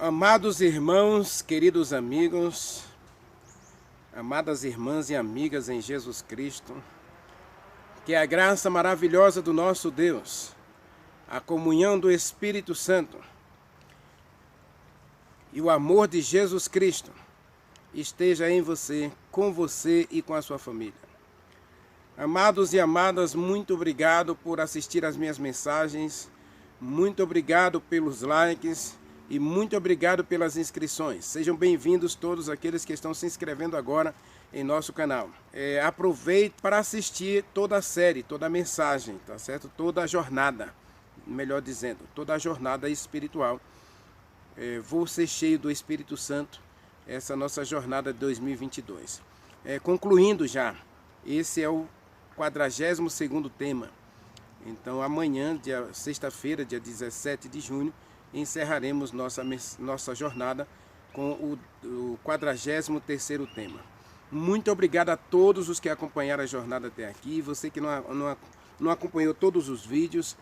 Amados irmãos, queridos amigos, amadas irmãs e amigas em Jesus Cristo, que a graça maravilhosa do nosso Deus, a comunhão do Espírito Santo e o amor de Jesus Cristo esteja em você, com você e com a sua família. Amados e amadas, muito obrigado por assistir às minhas mensagens, muito obrigado pelos likes e muito obrigado pelas inscrições. Sejam bem-vindos todos aqueles que estão se inscrevendo agora em nosso canal. Aproveite para assistir toda a série, toda a mensagem, tá certo? Toda a jornada, melhor dizendo, toda a jornada espiritual. Vou ser cheio do Espírito Santo, essa nossa jornada de 2022. Concluindo já, esse é o 42º tema. Então amanhã, sexta-feira, dia 17 de junho, encerraremos nossa jornada com o 43º tema. Muito obrigado a todos os que acompanharam a jornada até aqui. Você que não acompanhou todos os vídeos,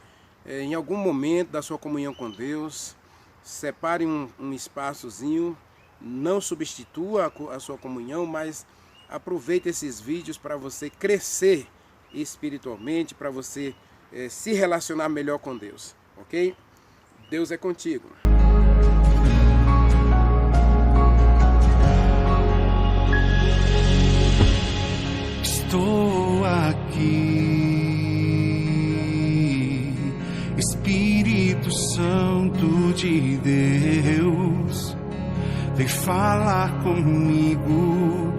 em algum momento da sua comunhão com Deus, separe um espaçozinho, não substitua a sua comunhão, mas aproveite esses vídeos para você crescer espiritualmente, para você se relacionar melhor com Deus, ok? Deus é contigo. Estou aqui, Espírito Santo de Deus, vem falar comigo,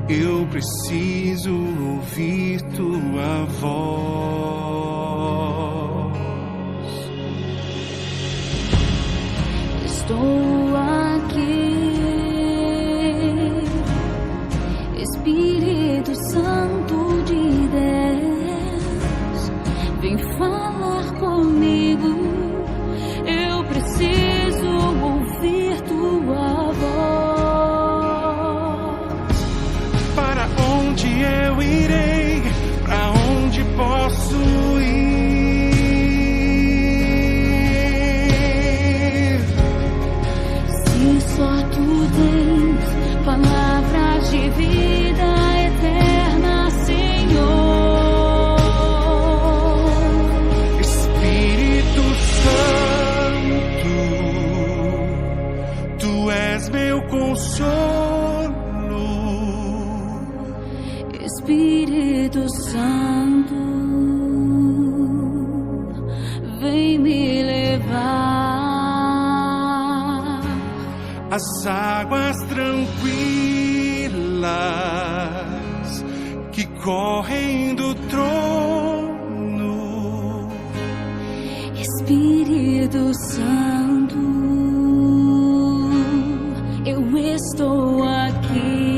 eu preciso ouvir tua voz. Estou aqui, Espírito Santo de Deus, vem falar comigo, eu preciso ouvir tua voz. Para onde eu irei? Para onde posso ir? Se só tu tens palavras de vida eterna, Senhor. Espírito Santo, tu és meu consolo. Espírito Santo, vem me levar As águas tranquilas que correm do trono. Espírito Santo, eu estou aqui.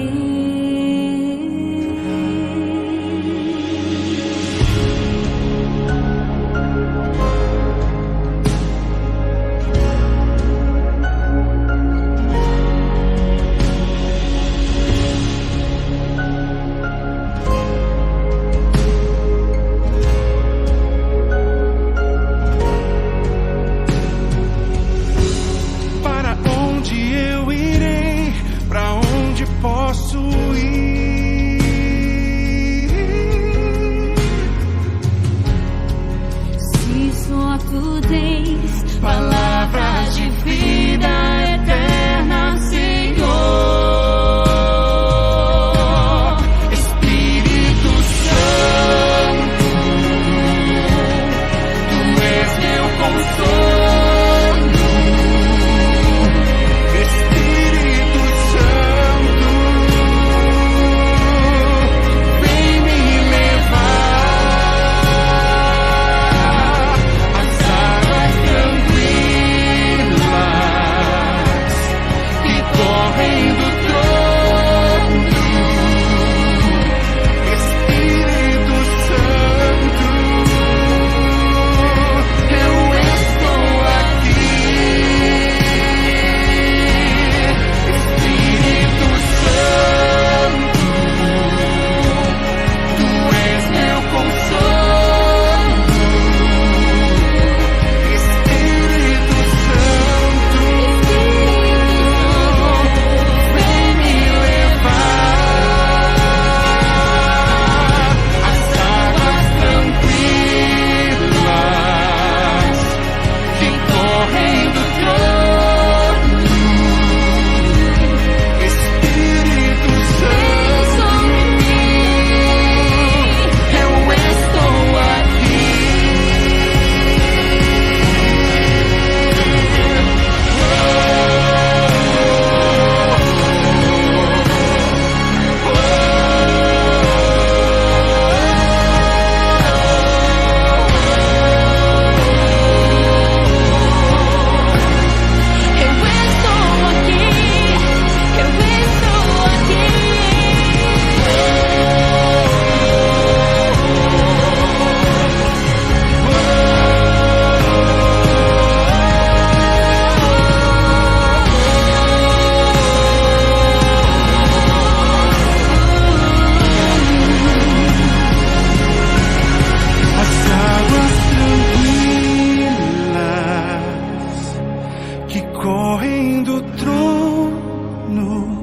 correm do trono.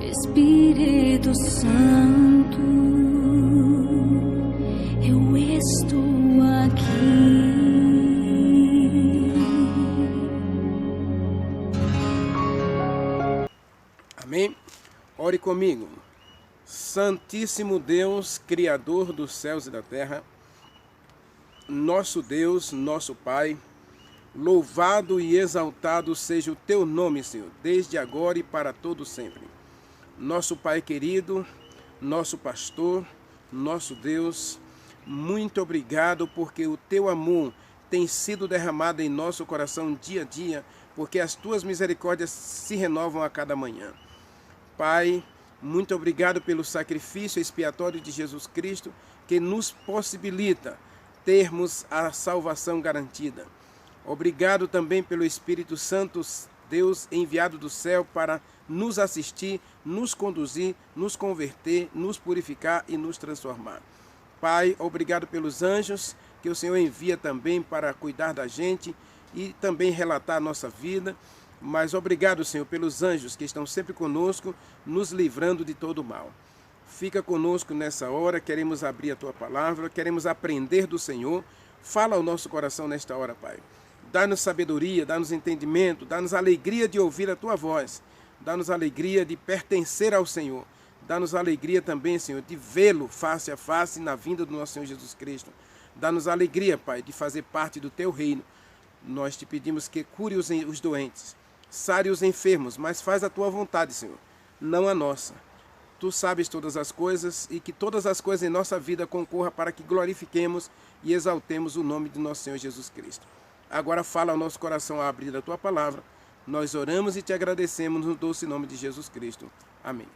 Espírito Santo, eu estou aqui. Amém? Ore comigo. Santíssimo Deus, Criador dos céus e da terra, nosso Deus, nosso Pai, louvado e exaltado seja o Teu nome, Senhor, desde agora e para todo sempre. Nosso Pai querido, nosso pastor, nosso Deus, muito obrigado porque o Teu amor tem sido derramado em nosso coração dia a dia, porque as Tuas misericórdias se renovam a cada manhã. Pai, muito obrigado pelo sacrifício expiatório de Jesus Cristo, que nos possibilita termos a salvação garantida. Obrigado também pelo Espírito Santo, Deus enviado do céu para nos assistir, nos conduzir, nos converter, nos purificar e nos transformar. Pai, obrigado pelos anjos que o Senhor envia também para cuidar da gente e também relatar a nossa vida. Mas obrigado, Senhor, pelos anjos que estão sempre conosco, nos livrando de todo o mal. Fica conosco nessa hora, queremos abrir a Tua palavra, queremos aprender do Senhor. Fala ao nosso coração nesta hora, Pai. Dá-nos sabedoria, dá-nos entendimento, dá-nos alegria de ouvir a Tua voz. Dá-nos alegria de pertencer ao Senhor. Dá-nos alegria também, Senhor, de vê-lo face a face na vinda do nosso Senhor Jesus Cristo. Dá-nos alegria, Pai, de fazer parte do Teu reino. Nós te pedimos que cure os doentes. Sare os enfermos, mas faz a Tua vontade, Senhor, não a nossa. Tu sabes todas as coisas e que todas as coisas em nossa vida concorram para que glorifiquemos e exaltemos o nome de nosso Senhor Jesus Cristo. Agora fala ao nosso coração a abrir a Tua palavra. Nós oramos e te agradecemos no doce nome de Jesus Cristo. Amém.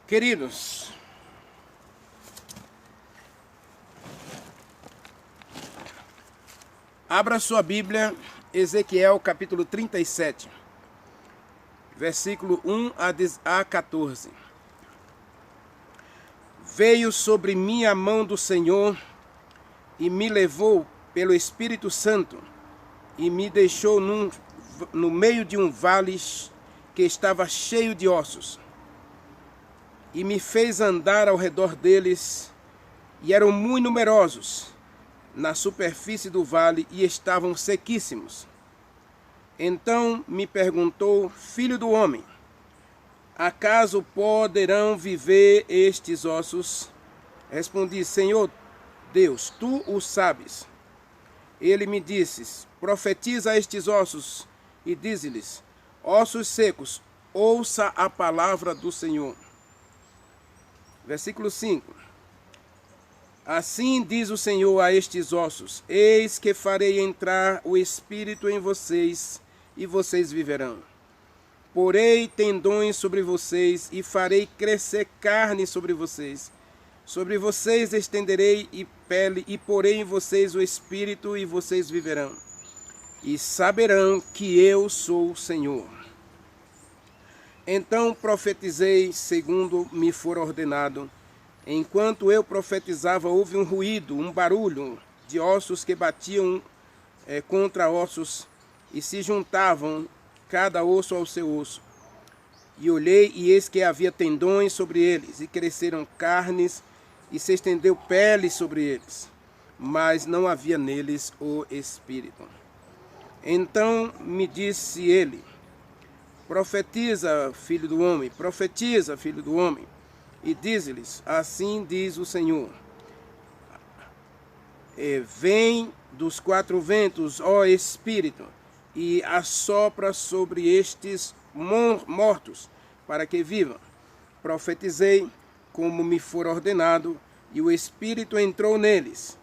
Queridos, abra sua Bíblia, Ezequiel capítulo 37, versículo 1 a 14. Veio sobre mim a mão do Senhor e me levou pelo Espírito Santo e me deixou no meio de um vale que estava cheio de ossos e me fez andar ao redor deles, e eram muito numerosos na superfície do vale e estavam sequíssimos. Então me perguntou: filho do homem, acaso poderão viver estes ossos? Respondi: Senhor Deus, tu o sabes. Ele me disse: profetiza a estes ossos e dize-lhes: ossos secos, ouça a palavra do Senhor. Versículo 5. Assim diz o Senhor a estes ossos: eis que farei entrar o Espírito em vocês, e vocês viverão. Porei tendões sobre vocês, e farei crescer carne sobre vocês. Sobre vocês estenderei pele, e porei em vocês o Espírito, e vocês viverão. E saberão que eu sou o Senhor. Então profetizei segundo me for ordenado. Enquanto eu profetizava, houve um ruído, um barulho de ossos que batiam contra ossos e se juntavam, cada osso ao seu osso. E olhei, e eis que havia tendões sobre eles, e cresceram carnes, e se estendeu pele sobre eles, mas não havia neles o Espírito. Então me disse ele: profetiza, filho do homem, profetiza, filho do homem, e diz-lhes: assim diz o Senhor, vem dos quatro ventos, ó Espírito, e assopra sobre estes mortos, para que vivam. Profetizei como me for ordenado, e o Espírito entrou neles,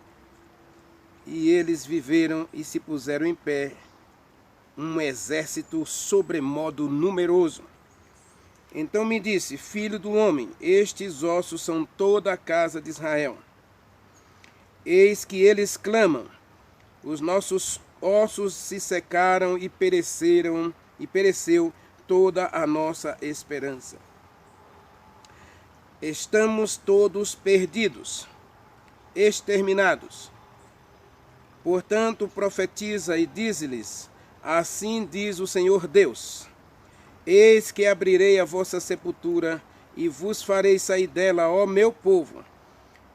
e eles viveram e se puseram em pé, um exército sobremodo numeroso. Então me disse: filho do homem, estes ossos são toda a casa de Israel. Eis que eles clamam: os nossos ossos se secaram e pereceu toda a nossa esperança. Estamos todos perdidos, exterminados. Portanto, profetiza e dize-lhes: assim diz o Senhor Deus: eis que abrirei a vossa sepultura e vos farei sair dela, ó meu povo,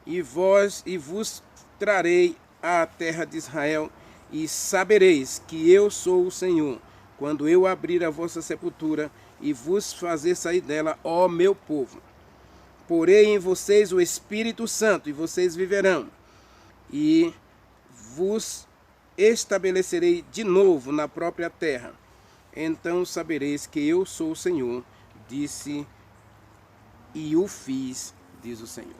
e vos trarei à terra de Israel, e sabereis que eu sou o Senhor, quando eu abrir a vossa sepultura e vos fazer sair dela, ó meu povo. Porei em vocês o Espírito Santo, e vocês viverão, e vos estabelecerei de novo na própria terra. Então sabereis que eu sou o Senhor, disse e o fiz, diz o Senhor.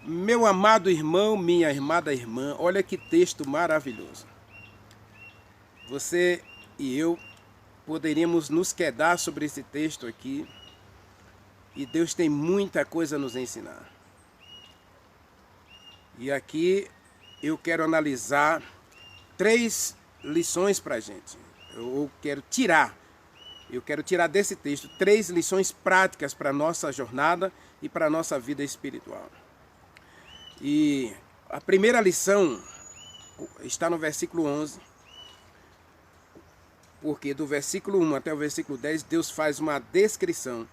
Meu amado irmão, minha amada irmã, olha que texto maravilhoso. Você e eu poderíamos nos quedar sobre esse texto aqui, e Deus tem muita coisa a nos ensinar. E aqui eu quero analisar 3 lições para a gente. Eu quero tirar desse texto 3 lições práticas para a nossa jornada e para a nossa vida espiritual. E a primeira lição está no versículo 11, porque do versículo 1 até o versículo 10, Deus faz uma descrição,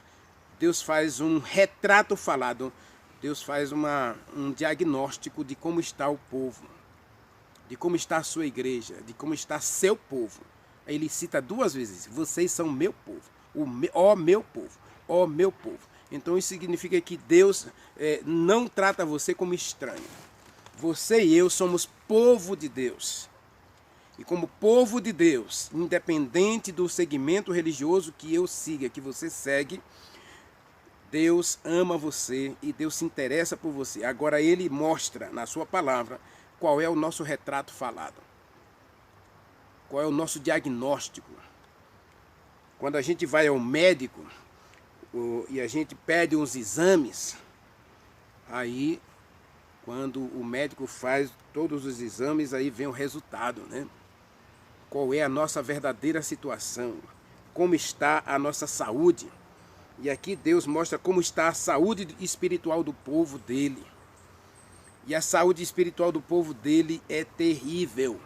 Deus faz um retrato falado, Deus faz um diagnóstico de como está o povo, de como está a sua igreja, de como está seu povo. Ele cita 2 vezes: vocês são meu povo, ó meu povo, ó meu povo. Então isso significa que Deus não trata você como estranho. Você e eu somos povo de Deus. E como povo de Deus, independente do segmento religioso que eu siga, que você segue, Deus ama você e Deus se interessa por você. Agora Ele mostra na sua palavra qual é o nosso retrato falado. Qual é o nosso diagnóstico. Quando a gente vai ao médico e a gente pede uns exames, aí quando o médico faz todos os exames, aí vem o resultado, né? Qual é a nossa verdadeira situação, como está a nossa saúde. E aqui Deus mostra como está a saúde espiritual do povo dele. E a saúde espiritual do povo dele é terrível.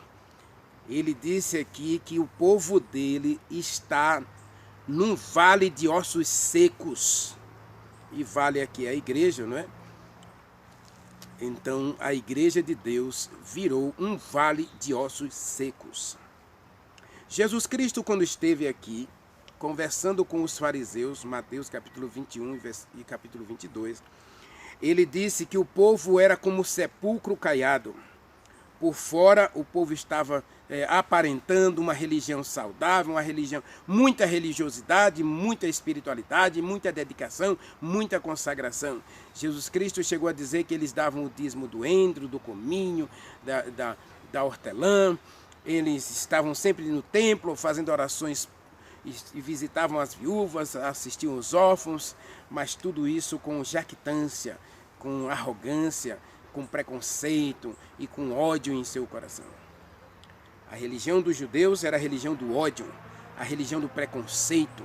Ele disse aqui que o povo dele está num vale de ossos secos. E vale aqui é a igreja, não é? Então a igreja de Deus virou um vale de ossos secos. Jesus Cristo, quando esteve aqui, conversando com os fariseus, Mateus capítulo 21 e capítulo 22, ele disse que o povo era como sepulcro caiado. Por fora, o povo estava aparentando uma religião saudável, uma religião, muita religiosidade, muita espiritualidade, muita dedicação, muita consagração. Jesus Cristo chegou a dizer que eles davam o dízimo do endro, do cominho, da hortelã. Eles estavam sempre no templo fazendo orações e visitavam as viúvas, assistiam os órfãos, mas tudo isso com jactância, com arrogância, com preconceito e com ódio em seu coração. A religião dos judeus era a religião do ódio, a religião do preconceito.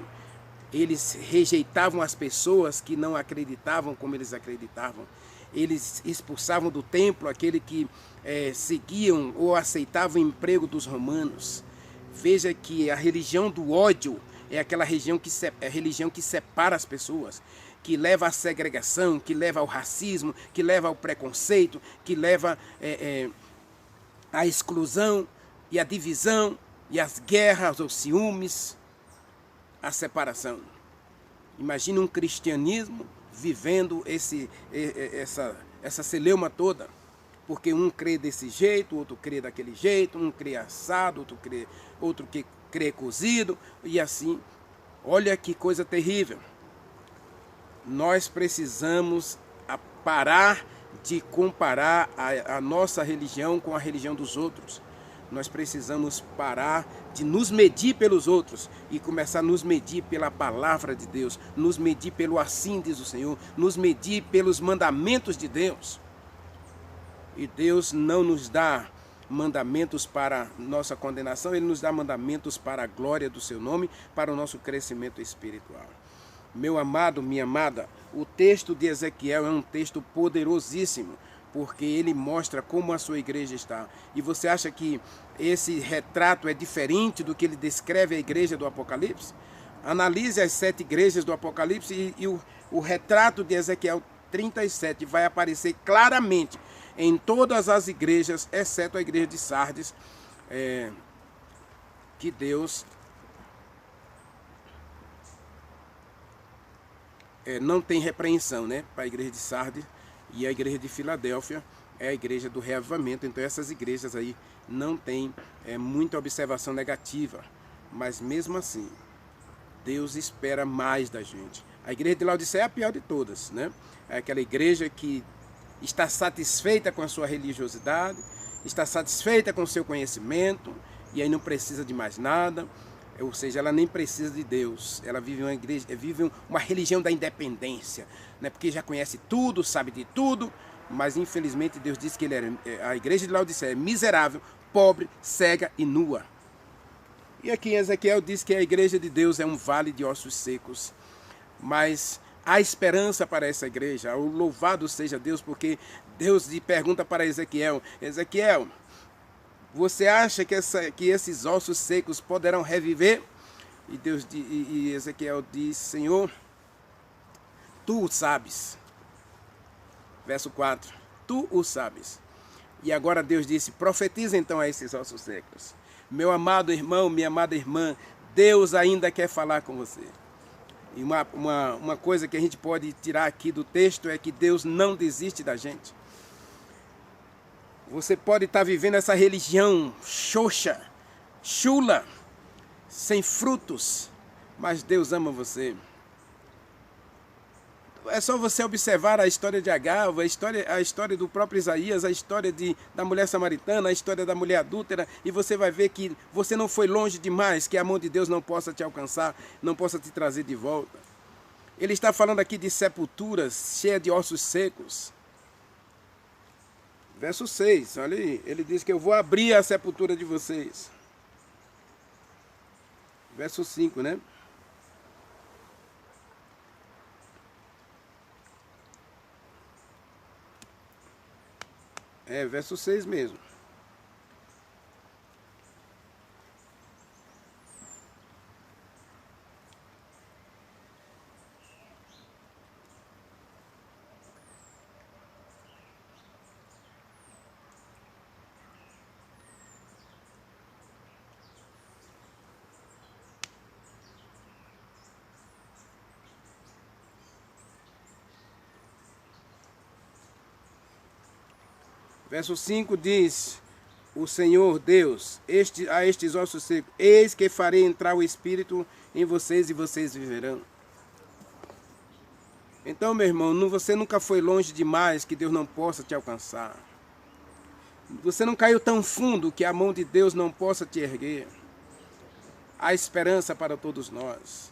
Eles rejeitavam as pessoas que não acreditavam como eles acreditavam. Eles expulsavam do templo aquele que seguiam ou aceitavam o emprego dos romanos. Veja que a religião do ódio é aquela religião que separa as pessoas, que leva à segregação, que leva ao racismo, que leva ao preconceito, que leva à exclusão e à divisão e às guerras, aos ciúmes, à separação. Imagine um cristianismo vivendo essa celeuma toda, porque um crê desse jeito, outro crê daquele jeito, um crê assado, outro que crê cozido, e assim. Olha que coisa terrível. Nós precisamos parar de comparar a nossa religião com a religião dos outros. Nós precisamos parar de nos medir pelos outros e começar a nos medir pela palavra de Deus, nos medir pelo assim diz o Senhor, nos medir pelos mandamentos de Deus. E Deus não nos dá mandamentos para nossa condenação, Ele nos dá mandamentos para a glória do seu nome, para o nosso crescimento espiritual. Meu amado, minha amada, o texto de Ezequiel é um texto poderosíssimo, porque ele mostra como a sua igreja está. E você acha que esse retrato é diferente do que ele descreve a igreja do Apocalipse? Analise as 7 igrejas do Apocalipse e o retrato de Ezequiel 37 vai aparecer claramente em todas as igrejas, exceto a igreja de Sardes, que Deus não tem repreensão, né, para a igreja de Sardes, e a igreja de Filadélfia é a igreja do reavivamento. Então essas igrejas aí não tem muita observação negativa, mas mesmo assim Deus espera mais da gente. A igreja de Laodiceia é a pior de todas, né? É aquela igreja que está satisfeita com a sua religiosidade, está satisfeita com o seu conhecimento, e aí não precisa de mais nada, ou seja, ela nem precisa de Deus. Ela vive uma igreja, vive uma religião da independência, né? Porque já conhece tudo, sabe de tudo, mas infelizmente Deus disse que a igreja de Laodiceia é miserável, pobre, cega e nua. E aqui em Ezequiel diz que a igreja de Deus é um vale de ossos secos, mas há esperança para essa igreja. O louvado seja Deus, porque Deus lhe pergunta para Ezequiel: Ezequiel, você acha que esses ossos secos poderão reviver? E Ezequiel diz: Senhor, tu o sabes. Verso 4, tu o sabes. E agora Deus disse: profetiza então a esses ossos secos. Meu amado irmão, minha amada irmã, Deus ainda quer falar com você. E uma coisa que a gente pode tirar aqui do texto é que Deus não desiste da gente. Você pode estar vivendo essa religião xoxa, chula, sem frutos, mas Deus ama você. É só você observar a história de Agar, a história do próprio Isaías, a história da mulher samaritana, a história da mulher adúltera, e você vai ver que você não foi longe demais, que a mão de Deus não possa te alcançar, não possa te trazer de volta. Ele está falando aqui de sepulturas cheias de ossos secos. Verso 6, olha aí, ele diz que eu vou abrir a sepultura de vocês. Verso 5, né? Verso 6 mesmo. Verso 5 diz: o Senhor Deus, a estes ossos secos, eis que farei entrar o Espírito em vocês e vocês viverão. Então, meu irmão, você nunca foi longe demais que Deus não possa te alcançar. Você não caiu tão fundo que a mão de Deus não possa te erguer. Há esperança para todos nós.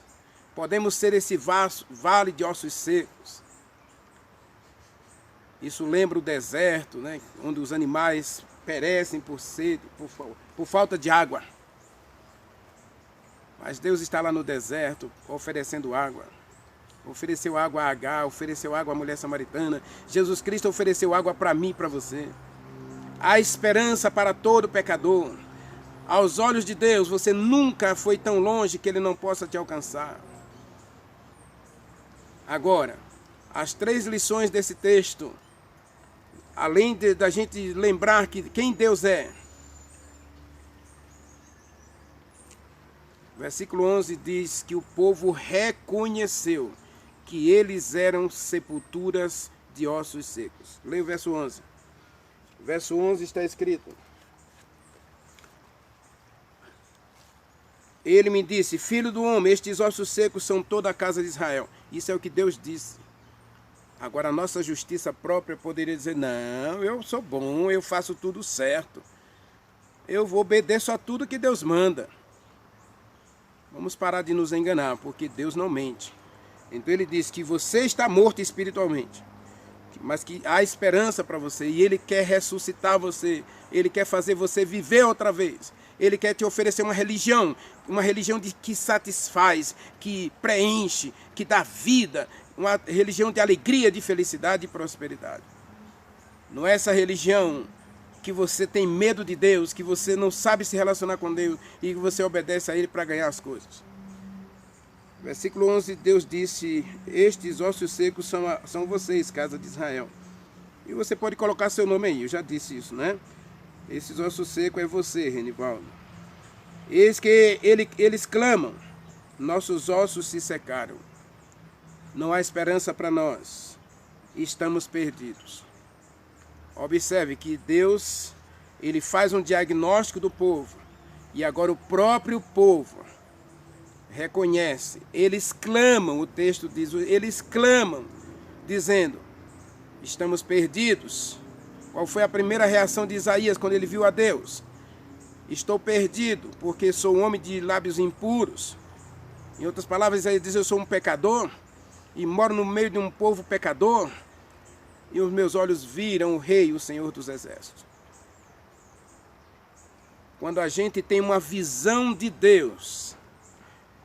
Podemos ser esse vale de ossos secos. Isso lembra o deserto, né, onde os animais perecem por sede, por falta de água. Mas Deus está lá no deserto oferecendo água. Ofereceu água a Agar, ofereceu água à mulher samaritana. Jesus Cristo ofereceu água para mim e para você. Há esperança para todo pecador. Aos olhos de Deus, você nunca foi tão longe que Ele não possa te alcançar. Agora, as 3 lições desse texto, além da gente lembrar quem Deus é. Versículo 11 diz que o povo reconheceu que eles eram sepulturas de ossos secos. Leia o verso 11. Verso 11 está escrito: ele me disse: filho do homem, estes ossos secos são toda a casa de Israel. Isso é o que Deus disse. Agora a nossa justiça própria poderia dizer: não, eu sou bom, eu faço tudo certo. Eu obedeço a tudo que Deus manda. Vamos parar de nos enganar, porque Deus não mente. Então ele diz que você está morto espiritualmente, mas que há esperança para você, e Ele quer ressuscitar você, Ele quer fazer você viver outra vez. Ele quer te oferecer uma religião que satisfaz, que preenche, que dá vida, uma religião de alegria, de felicidade e prosperidade. Não é essa religião que você tem medo de Deus, que você não sabe se relacionar com Deus e que você obedece a Ele para ganhar as coisas. Versículo 11, Deus disse: estes ossos secos são vocês, casa de Israel. E você pode colocar seu nome aí, eu já disse isso, né? Esses ossos secos é você, Renivaldo. Eis que eles clamam, nossos ossos se secaram. Não há esperança para nós, estamos perdidos. Observe que Deus, Ele faz um diagnóstico do povo. E agora o próprio povo reconhece. Eles clamam, o texto diz, eles clamam, dizendo, estamos perdidos. Qual foi a primeira reação de Isaías quando ele viu a Deus? Estou perdido, porque sou um homem de lábios impuros. Em outras palavras, Isaías diz, eu sou um pecador e moro no meio de um povo pecador. E os meus olhos viram o Rei, o Senhor dos Exércitos. Quando a gente tem uma visão de Deus,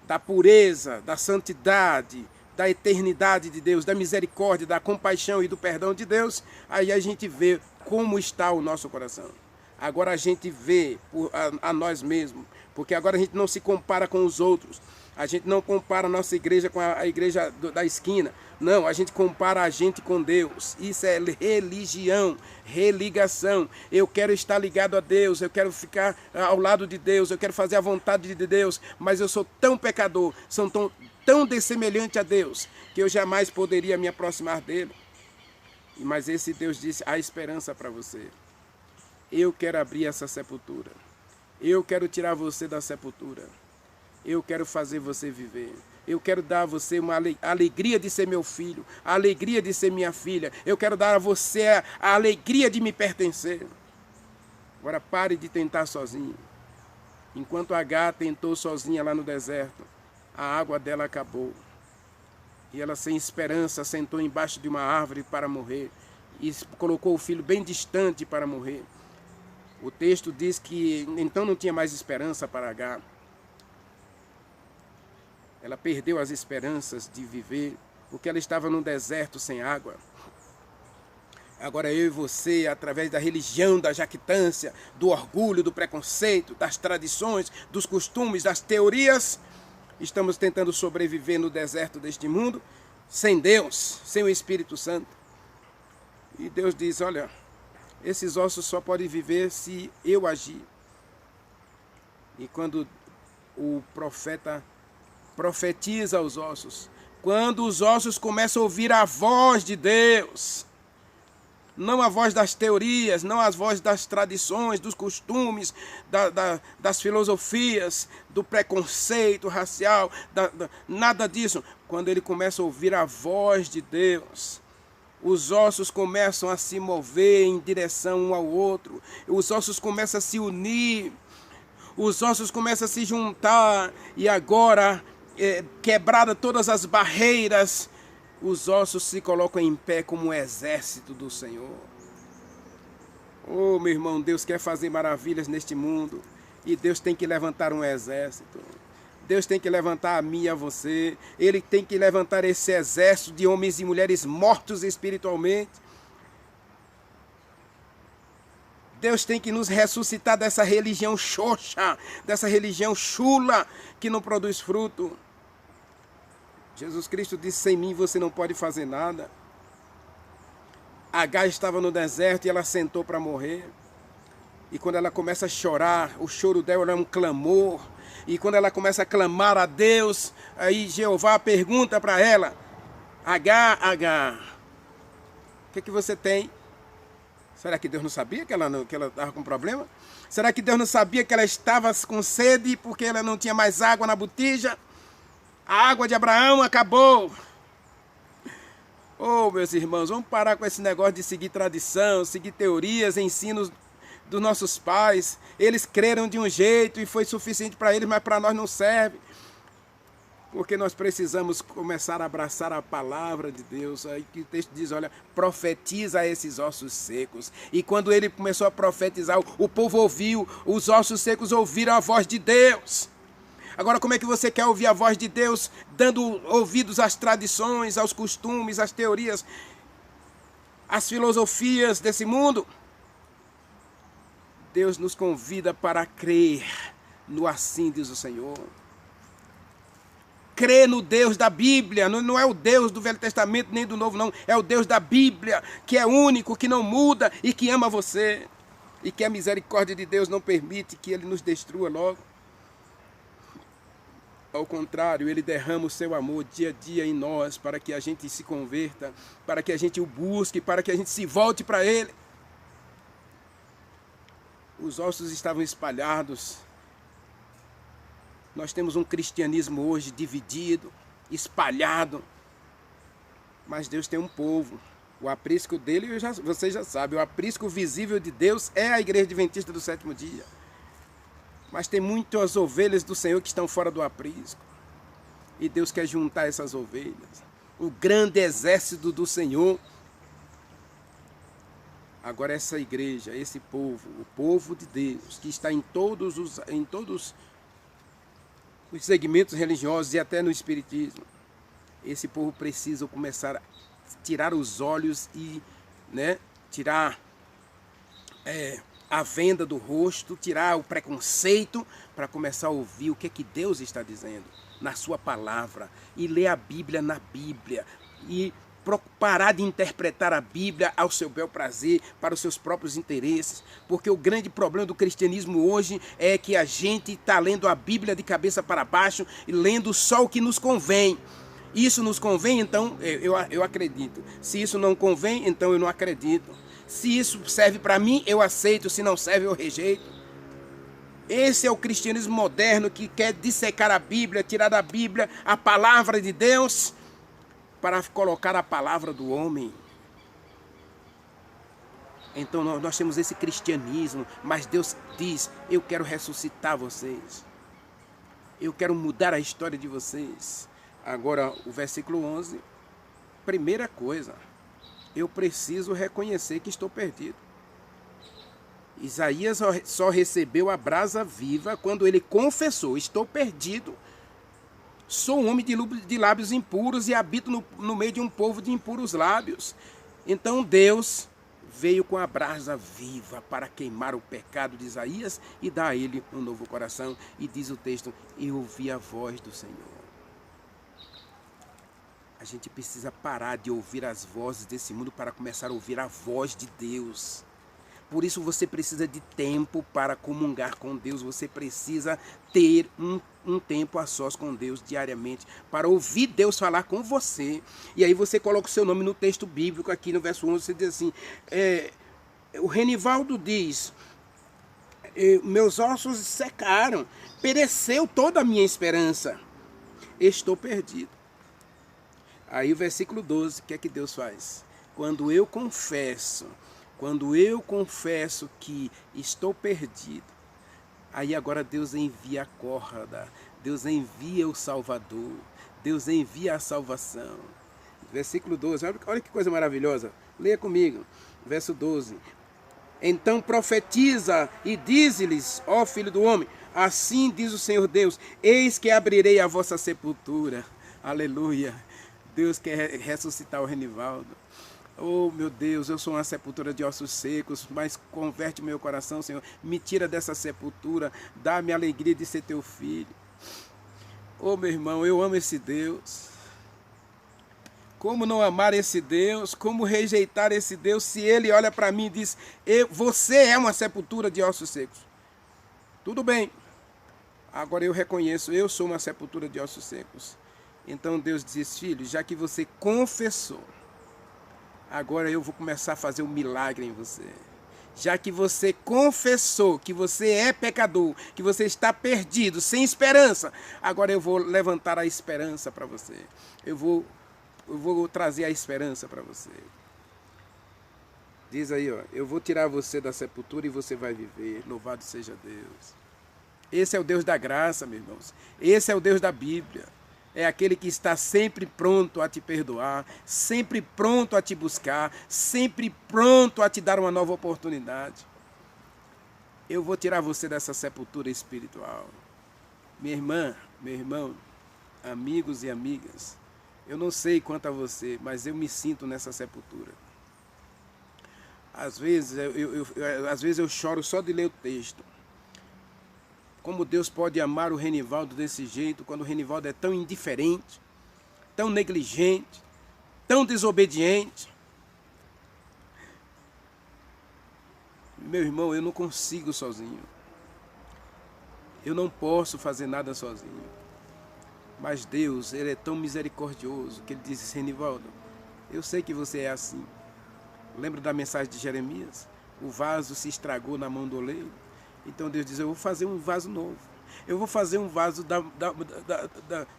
da pureza, da santidade, da eternidade de Deus, da misericórdia, da compaixão e do perdão de Deus, aí a gente vê como está o nosso coração. Agora a gente vê a nós mesmos, porque agora a gente não se compara com os outros. A gente não compara a nossa igreja com a igreja da esquina. Não, a gente compara a gente com Deus. Isso é religião, religação. Eu quero estar ligado a Deus, eu quero ficar ao lado de Deus, eu quero fazer a vontade de Deus, mas eu sou tão pecador, sou tão dessemelhante a Deus, que eu jamais poderia me aproximar dele. Mas esse Deus disse, há esperança para você. Eu quero abrir essa sepultura. Eu quero tirar você da sepultura. Eu quero fazer você viver. Eu quero dar a você uma alegria de ser meu filho, a alegria de ser minha filha. Eu quero dar a você a alegria de me pertencer. Agora pare de tentar sozinho. Enquanto Agar tentou sozinha lá no deserto, a água dela acabou. E ela, sem esperança, sentou embaixo de uma árvore para morrer. E colocou o filho bem distante para morrer. O texto diz que então não tinha mais esperança para Agar. Ela perdeu as esperanças de viver, porque ela estava num deserto sem água. Agora eu e você, através da religião, da jactância, do orgulho, do preconceito, das tradições, dos costumes, das teorias, estamos tentando sobreviver no deserto deste mundo, sem Deus, sem o Espírito Santo. E Deus diz, olha, esses ossos só podem viver se eu agir. E quando o profeta profetiza aos ossos, quando os ossos começam a ouvir a voz de Deus, não a voz das teorias, não a voz das tradições, dos costumes, das filosofias, do preconceito racial, nada disso. Quando ele começa a ouvir a voz de Deus, os ossos começam a se mover em direção um ao outro, os ossos começam a se unir, os ossos começam a se juntar, e agora, quebrada todas as barreiras, os ossos se colocam em pé como um exército do Senhor. Oh, meu irmão, Deus quer fazer maravilhas neste mundo, e Deus tem que levantar um exército. Deus tem que levantar a mim e a você. Ele tem que levantar esse exército de homens e mulheres mortos espiritualmente. Deus tem que nos ressuscitar dessa religião xoxa, dessa religião chula, que não produz fruto. Jesus Cristo disse, sem mim você não pode fazer nada. Agar estava no deserto e ela sentou para morrer. E quando ela começa a chorar, o choro dela é um clamor. E quando ela começa a clamar a Deus, aí Jeová pergunta para ela, Agar, o que você tem? Será que Deus não sabia que ela estava com problema? Será que Deus não sabia que ela estava com sede porque ela não tinha mais água na botija? A água de Abraão acabou. Oh, meus irmãos, vamos parar com esse negócio de seguir tradição, seguir teorias, ensinos dos nossos pais. Eles creram de um jeito e foi suficiente para eles, mas para nós não serve. Porque nós precisamos começar a abraçar a palavra de Deus. Aí que o texto diz, olha, profetiza a esses ossos secos. E quando ele começou a profetizar, o povo ouviu, os ossos secos ouviram a voz de Deus. Agora, como é que você quer ouvir a voz de Deus, dando ouvidos às tradições, aos costumes, às teorias? as filosofias desse mundo. Deus nos convida para crer no assim diz o Senhor. Crer no Deus da Bíblia, não é o Deus do Velho Testamento nem do Novo, não. É o Deus da Bíblia, que é único, que não muda e que ama você. E que a misericórdia de Deus não permite que Ele nos destrua logo. Ao contrário, Ele derrama o seu amor dia a dia em nós, para que a gente se converta, para que a gente o busque, para que a gente se volte para Ele. Os ossos estavam espalhados. Nós temos um cristianismo hoje dividido, espalhado. Mas Deus tem um povo. O aprisco dele, vocês já sabem, o aprisco visível de Deus é a Igreja Adventista do Sétimo Dia. Mas tem muitas ovelhas do Senhor que estão fora do aprisco. E Deus quer juntar essas ovelhas. O grande exército do Senhor. Agora essa igreja, esse povo, o povo de Deus, que está em todos os segmentos religiosos e até no espiritismo, esse povo precisa começar a tirar os olhos e tirar a venda do rosto, tirar o preconceito para começar a ouvir o que é que Deus está dizendo na sua palavra e ler a Bíblia na Bíblia e parar de interpretar a Bíblia ao seu bel prazer, para os seus próprios interesses, porque o grande problema do cristianismo hoje é que a gente está lendo a Bíblia de cabeça para baixo e lendo só o que nos convém. Isso nos convém, então eu acredito. Se isso não convém, então eu não acredito. Se isso serve para mim, eu aceito. Se não serve, eu rejeito. Esse é o cristianismo moderno que quer dissecar a Bíblia, tirar da Bíblia a palavra de Deus para colocar a palavra do homem. Então nós temos esse cristianismo, mas Deus diz, eu quero ressuscitar vocês. Eu quero mudar a história de vocês. Agora, o versículo 11, primeira coisa, eu preciso reconhecer que estou perdido. Isaías só recebeu a brasa viva quando ele confessou, estou perdido. Sou um homem de lábios impuros e habito no meio de um povo de impuros lábios. Então Deus veio com a brasa viva para queimar o pecado de Isaías e dar a ele um novo coração. E diz o texto, eu ouvi a voz do Senhor. A gente precisa parar de ouvir as vozes desse mundo para começar a ouvir a voz de Deus. Por isso você precisa de tempo para comungar com Deus. Você precisa ter um tempo a sós com Deus diariamente para ouvir Deus falar com você. E aí você coloca o seu nome no texto bíblico aqui no verso 11. Você diz assim, o Renivaldo diz, meus ossos secaram, pereceu toda a minha esperança. Estou perdido. Aí o versículo 12, o que é que Deus faz? Quando eu confesso que estou perdido, aí agora Deus envia a corda, Deus envia o Salvador, Deus envia a salvação. Versículo 12, olha que coisa maravilhosa, leia comigo, verso 12. Então profetiza e dize-lhes, ó filho do homem, assim diz o Senhor Deus, eis que abrirei a vossa sepultura. Aleluia. Deus quer ressuscitar o Renivaldo. Oh, meu Deus, eu sou uma sepultura de ossos secos, mas converte meu coração, Senhor. Me tira dessa sepultura, dá-me a alegria de ser teu filho. Oh, meu irmão, eu amo esse Deus. Como não amar esse Deus? Como rejeitar esse Deus se Ele olha para mim e diz, você é uma sepultura de ossos secos? Tudo bem. Agora eu reconheço, eu sou uma sepultura de ossos secos. Então Deus diz, filho, já que você confessou, agora eu vou começar a fazer um milagre em você. Já que você confessou que você é pecador, que você está perdido, sem esperança, agora eu vou levantar a esperança para você. Eu vou trazer a esperança para você. Diz aí, ó, eu vou tirar você da sepultura e você vai viver. Louvado seja Deus. Esse é o Deus da graça, meus irmãos. Esse é o Deus da Bíblia. É aquele que está sempre pronto a te perdoar, sempre pronto a te buscar, sempre pronto a te dar uma nova oportunidade. Eu vou tirar você dessa sepultura espiritual. Minha irmã, meu irmão, amigos e amigas, eu não sei quanto a você, mas eu me sinto nessa sepultura. Às vezes eu choro só de ler o texto. Como Deus pode amar o Renivaldo desse jeito, quando o Renivaldo é tão indiferente, tão negligente, tão desobediente. Meu irmão, eu não consigo sozinho. Eu não posso fazer nada sozinho. Mas Deus, Ele é tão misericordioso que Ele disse: Renivaldo, eu sei que você é assim. Lembra da mensagem de Jeremias? O vaso se estragou na mão do oleiro. Então Deus diz: eu vou fazer um vaso novo. Eu vou fazer um vaso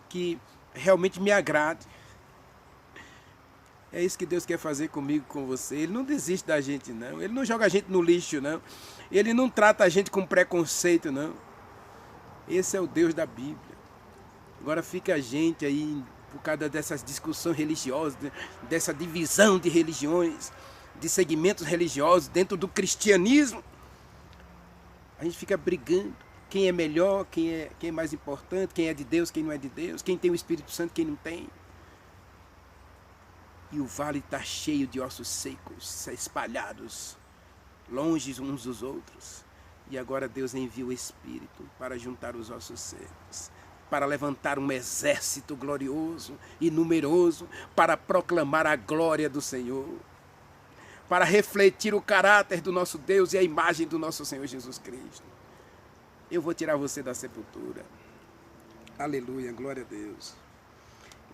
que realmente me agrade. É isso que Deus quer fazer comigo, com você. Ele não desiste da gente, não. Ele não joga a gente no lixo, não. Ele não trata a gente com preconceito, não. Esse é o Deus da Bíblia. Agora fica a gente aí, por causa dessas discussões religiosas, dessa divisão de religiões, de segmentos religiosos dentro do cristianismo. A gente fica brigando. Quem é melhor, quem é mais importante, quem é de Deus, quem não é de Deus, quem tem o Espírito Santo, quem não tem. E o vale está cheio de ossos secos, espalhados, longe uns dos outros. E agora Deus envia o Espírito para juntar os ossos secos, para levantar um exército glorioso e numeroso, para proclamar a glória do Senhor, para refletir o caráter do nosso Deus e a imagem do nosso Senhor Jesus Cristo. Eu vou tirar você da sepultura. Aleluia, glória a Deus.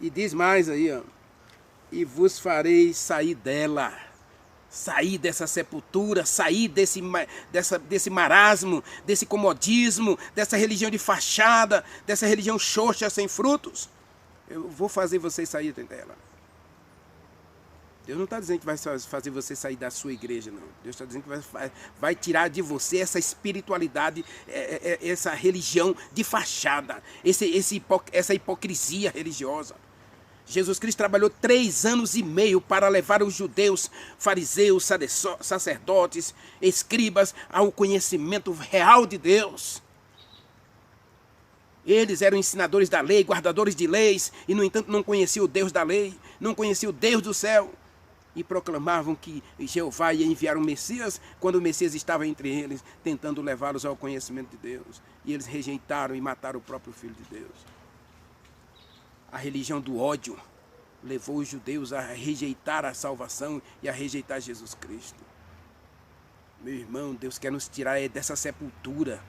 E diz mais aí, ó: e vos farei sair dela, sair dessa sepultura, sair desse marasmo, desse comodismo, dessa religião de fachada, dessa religião xoxa sem frutos. Eu vou fazer vocês sair dela. Deus não está dizendo que vai fazer você sair da sua igreja, não. Deus está dizendo que vai tirar de você essa espiritualidade, essa religião de fachada, essa hipocrisia religiosa. Jesus Cristo trabalhou 3 anos e meio para levar os judeus, fariseus, sacerdotes, escribas ao conhecimento real de Deus. Eles eram ensinadores da lei, guardadores de leis, e no entanto não conheciam o Deus da lei, não conheciam o Deus do céu. E proclamavam que Jeová ia enviar um Messias, quando o Messias estava entre eles, tentando levá-los ao conhecimento de Deus. E eles rejeitaram e mataram o próprio Filho de Deus. A religião do ódio levou os judeus a rejeitar a salvação e a rejeitar Jesus Cristo. Meu irmão, Deus quer nos tirar dessa sepultura,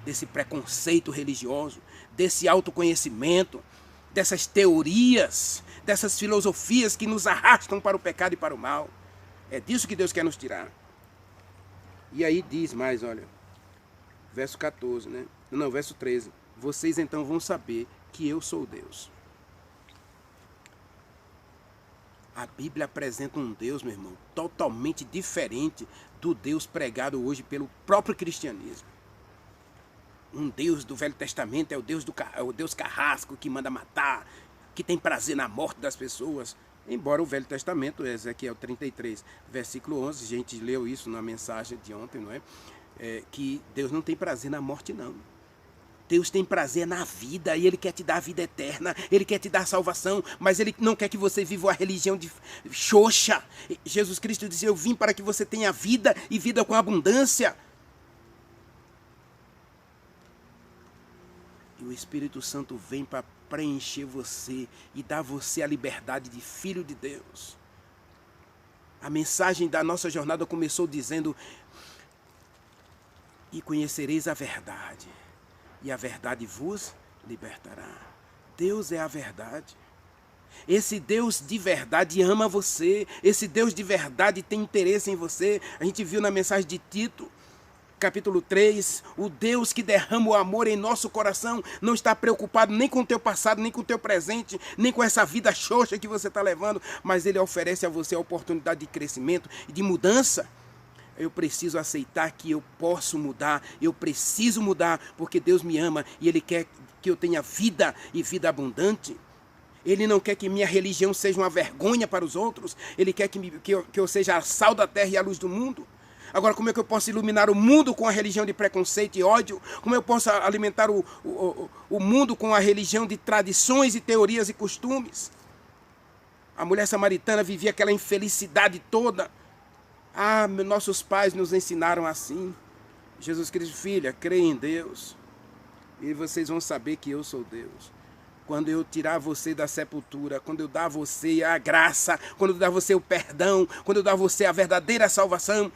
desse preconceito religioso, desse autoconhecimento, dessas teorias, dessas filosofias que nos arrastam para o pecado e para o mal. É disso que Deus quer nos tirar. E aí diz mais, olha, verso 14, né? Não, verso 13. Vocês então vão saber que eu sou Deus. A Bíblia apresenta um Deus, meu irmão, totalmente diferente do Deus pregado hoje pelo próprio cristianismo. Um Deus do Velho Testamento é o Deus carrasco, que manda matar, que tem prazer na morte das pessoas. Embora o Velho Testamento, Ezequiel 33, versículo 11, a gente leu isso na mensagem de ontem, não é? Que Deus não tem prazer na morte, não. Deus tem prazer na vida e Ele quer te dar a vida eterna, Ele quer te dar a salvação, mas Ele não quer que você viva a religião de xoxa. Jesus Cristo disse: eu vim para que você tenha vida e vida com abundância. E o Espírito Santo vem para preencher você e dar a você a liberdade de filho de Deus. A mensagem da nossa jornada começou dizendo: e conhecereis a verdade, e a verdade vos libertará. Deus é a verdade. Esse Deus de verdade ama você. Esse Deus de verdade tem interesse em você. A gente viu na mensagem de Tito, capítulo 3, o Deus que derrama o amor em nosso coração não está preocupado nem com o teu passado, nem com o teu presente, nem com essa vida xoxa que você está levando, mas Ele oferece a você a oportunidade de crescimento e de mudança. Eu preciso aceitar que eu posso mudar, eu preciso mudar, porque Deus me ama e Ele quer que eu tenha vida e vida abundante. Ele não quer que minha religião seja uma vergonha para os outros, Ele quer que eu seja a sal da terra e a luz do mundo. Agora, como é que eu posso iluminar o mundo com a religião de preconceito e ódio? Como eu posso alimentar o mundo com a religião de tradições e teorias e costumes? A mulher samaritana vivia aquela infelicidade toda, Ah, nossos pais nos ensinaram assim. Jesus Cristo, filha, creia em Deus e vocês vão saber que eu sou Deus. Quando eu tirar você da sepultura, quando eu dar a você a graça, quando eu dar a você o perdão, quando eu dar a você a verdadeira salvação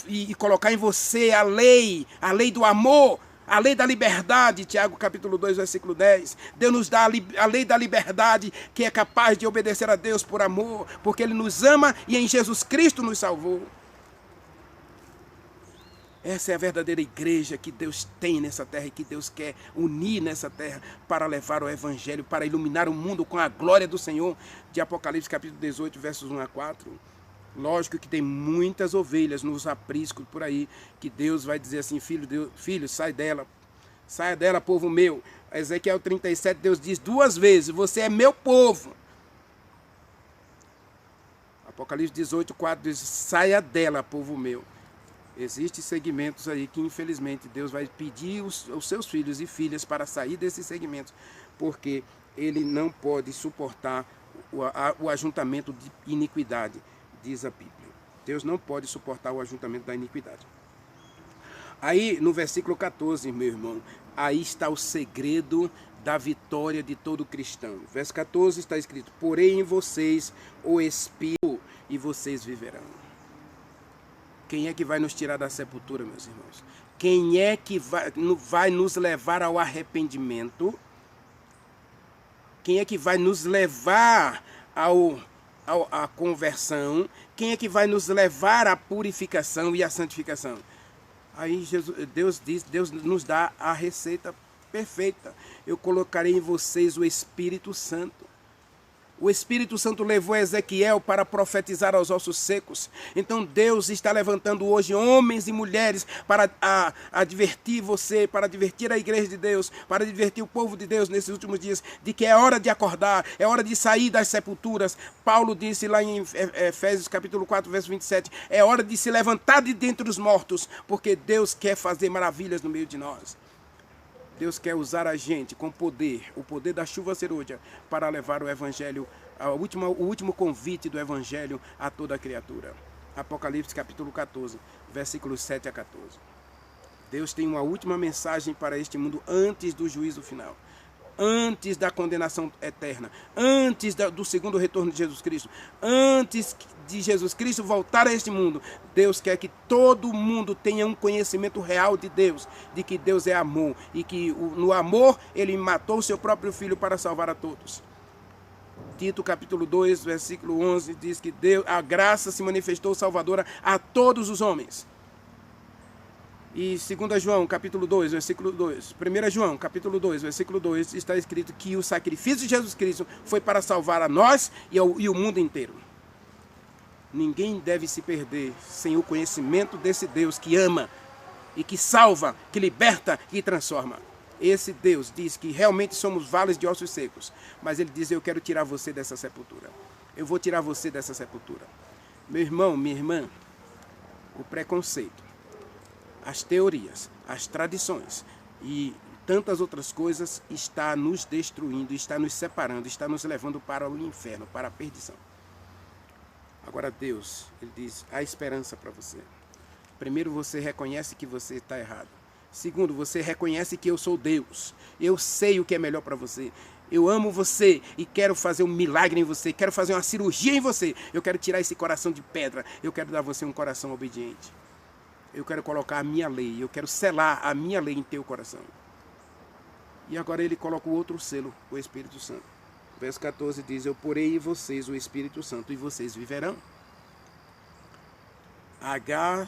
e colocar em você a lei do amor, a lei da liberdade, Tiago capítulo 2, versículo 10. Deus nos dá a lei da liberdade, que é capaz de obedecer a Deus por amor, porque Ele nos ama e em Jesus Cristo nos salvou. Essa é a verdadeira igreja que Deus tem nessa terra e que Deus quer unir nessa terra para levar o evangelho, para iluminar o mundo com a glória do Senhor, de Apocalipse capítulo 18, versos 1 a 4. Lógico que tem muitas ovelhas nos apriscos por aí, que Deus vai dizer assim, filho, sai dela, povo meu. Ezequiel 37, Deus diz 2 vezes, você é meu povo. Apocalipse 18, 4 diz, saia dela, povo meu. Existem segmentos aí que, infelizmente, Deus vai pedir os seus filhos e filhas para sair desses segmentos, porque Ele não pode suportar o ajuntamento de iniquidade, diz a Bíblia. Deus não pode suportar o ajuntamento da iniquidade. Aí, no versículo 14, meu irmão, aí está o segredo da vitória de todo cristão. Verso 14 está escrito, porém em vocês o Espírito, e vocês viverão. Quem é que vai nos tirar da sepultura, meus irmãos? Quem é que vai nos levar ao arrependimento? Quem é que vai nos levar à conversão? Quem é que vai nos levar à purificação e à santificação? Aí Deus nos dá a receita perfeita. Eu colocarei em vocês o Espírito Santo. O Espírito Santo levou Ezequiel para profetizar aos ossos secos. Então Deus está levantando hoje homens e mulheres para advertir você, para advertir a igreja de Deus, para advertir o povo de Deus nesses últimos dias, de que é hora de acordar, é hora de sair das sepulturas. Paulo disse lá em Efésios capítulo 4, verso 27, é hora de se levantar de dentre os mortos, porque Deus quer fazer maravilhas no meio de nós. Deus quer usar a gente com poder, o poder da chuva serôdia, para levar o evangelho, o último convite do evangelho a toda a criatura. Apocalipse capítulo 14, versículos 7 a 14. Deus tem uma última mensagem para este mundo antes do juízo final, antes da condenação eterna, antes do segundo retorno de Jesus Cristo, antes de Jesus Cristo voltar a este mundo. Deus quer que todo mundo tenha um conhecimento real de Deus, de que Deus é amor e que no amor Ele matou o seu próprio Filho para salvar a todos. Tito capítulo 2, versículo 11 diz que a graça se manifestou salvadora a todos os homens. E 2 João, capítulo 2, versículo 2. 1 João, capítulo 2, versículo 2, está escrito que o sacrifício de Jesus Cristo foi para salvar a nós e o mundo inteiro. Ninguém deve se perder sem o conhecimento desse Deus que ama e que salva, que liberta e transforma. Esse Deus diz que realmente somos vales de ossos secos, mas Ele diz, eu quero tirar você dessa sepultura. Eu vou tirar você dessa sepultura. Meu irmão, minha irmã, o preconceito, as teorias, as tradições e tantas outras coisas está nos destruindo, está nos separando, está nos levando para o inferno, para a perdição. Agora Deus, Ele diz, há esperança para você. Primeiro, você reconhece que você está errado. Segundo, você reconhece que eu sou Deus. Eu sei o que é melhor para você. Eu amo você e quero fazer um milagre em você, quero fazer uma cirurgia em você. Eu quero tirar esse coração de pedra, eu quero dar a você um coração obediente. Eu quero colocar a minha lei, eu quero selar a minha lei em teu coração. E agora Ele coloca o outro selo, o Espírito Santo. Verso 14 diz, eu porei em vocês o Espírito Santo e vocês viverão. Agar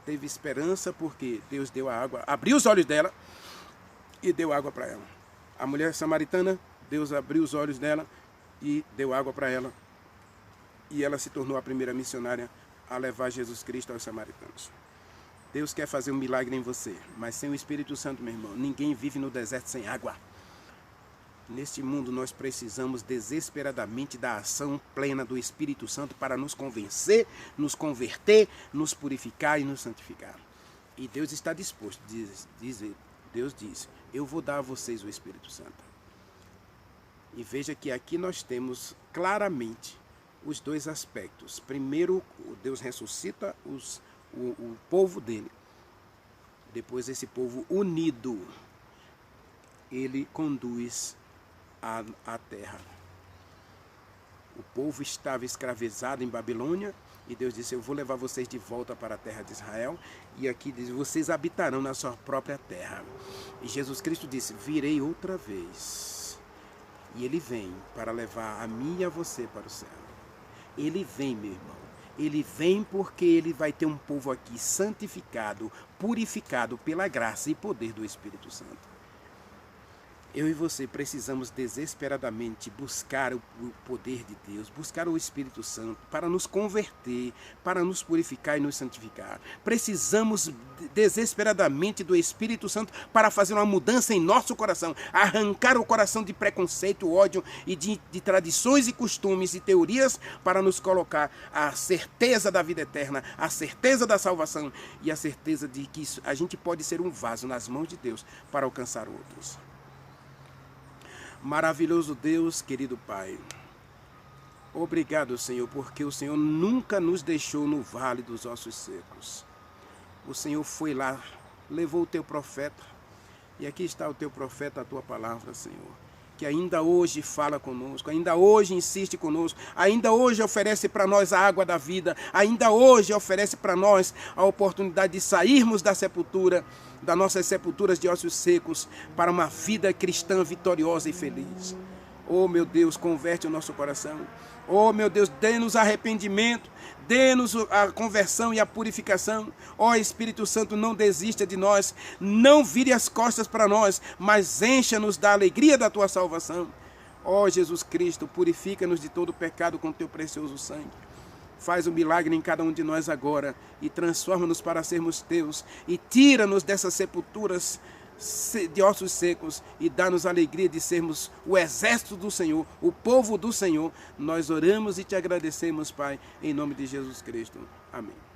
teve esperança porque Deus deu a água, abriu os olhos dela e deu água para ela. A mulher samaritana, Deus abriu os olhos dela e deu água para ela. E ela se tornou a primeira missionária a levar Jesus Cristo aos samaritanos. Deus quer fazer um milagre em você, mas sem o Espírito Santo, meu irmão, ninguém vive no deserto sem água. Neste mundo nós precisamos desesperadamente da ação plena do Espírito Santo para nos convencer, nos converter, nos purificar e nos santificar. E Deus está disposto, Deus diz, eu vou dar a vocês o Espírito Santo. E veja que aqui nós temos claramente os dois aspectos. Primeiro, Deus ressuscita o povo dele. Depois, esse povo unido, ele conduz a terra. O povo estava escravizado em Babilônia e Deus disse: eu vou levar vocês de volta para a terra de Israel. E aqui diz: vocês habitarão na sua própria terra. E Jesus Cristo disse: virei outra vez. E ele vem para levar a mim e a você para o céu. Ele vem, meu irmão. Ele vem porque ele vai ter um povo aqui santificado, purificado pela graça e poder do Espírito Santo. Eu e você precisamos desesperadamente buscar o poder de Deus, buscar o Espírito Santo para nos converter, para nos purificar e nos santificar. Precisamos desesperadamente do Espírito Santo para fazer uma mudança em nosso coração, arrancar o coração de preconceito, ódio e de tradições e costumes e teorias para nos colocar a certeza da vida eterna, a certeza da salvação e a certeza de que a gente pode ser um vaso nas mãos de Deus para alcançar outros. Maravilhoso Deus, querido Pai, obrigado, Senhor, porque o Senhor nunca nos deixou no vale dos ossos secos. O Senhor foi lá, levou o teu profeta, e aqui está o teu profeta, a tua palavra, Senhor, que ainda hoje fala conosco, ainda hoje insiste conosco, ainda hoje oferece para nós a água da vida, ainda hoje oferece para nós a oportunidade de sairmos da sepultura, das nossas sepulturas de ossos secos, para uma vida cristã vitoriosa e feliz. Oh, meu Deus, converte o nosso coração. Oh, meu Deus, dê-nos arrependimento, dê-nos a conversão e a purificação. Oh, Espírito Santo, não desista de nós, não vire as costas para nós, mas encha-nos da alegria da tua salvação. Oh, Jesus Cristo, purifica-nos de todo pecado com teu precioso sangue. Faz um milagre em cada um de nós agora e transforma-nos para sermos teus e tira-nos dessas sepulturas de ossos secos e dá-nos a alegria de sermos o exército do Senhor, o povo do Senhor. Nós oramos e te agradecemos, Pai, em nome de Jesus Cristo. Amém.